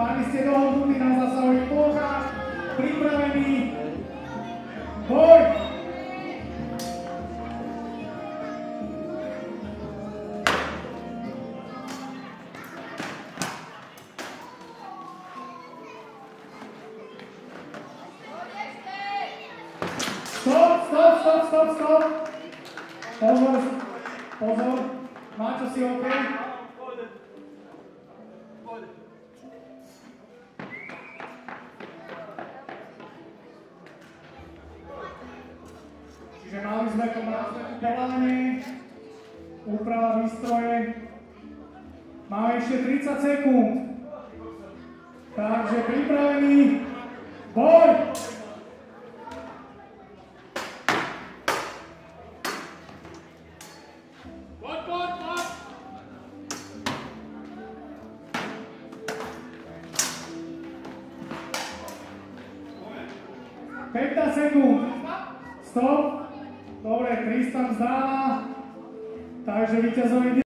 Mali ste dohodnutí na zásahových plochách, pripravení, boj! Stop! Pozor, Máťo si OK? Čiže mali sme to pelanie, úprava výstroje. Máme ešte 30 sekúnd. Takže pripravení, boj! Sekúnd. Stop. Dobre, Tristan vzdáva. Takže víťazom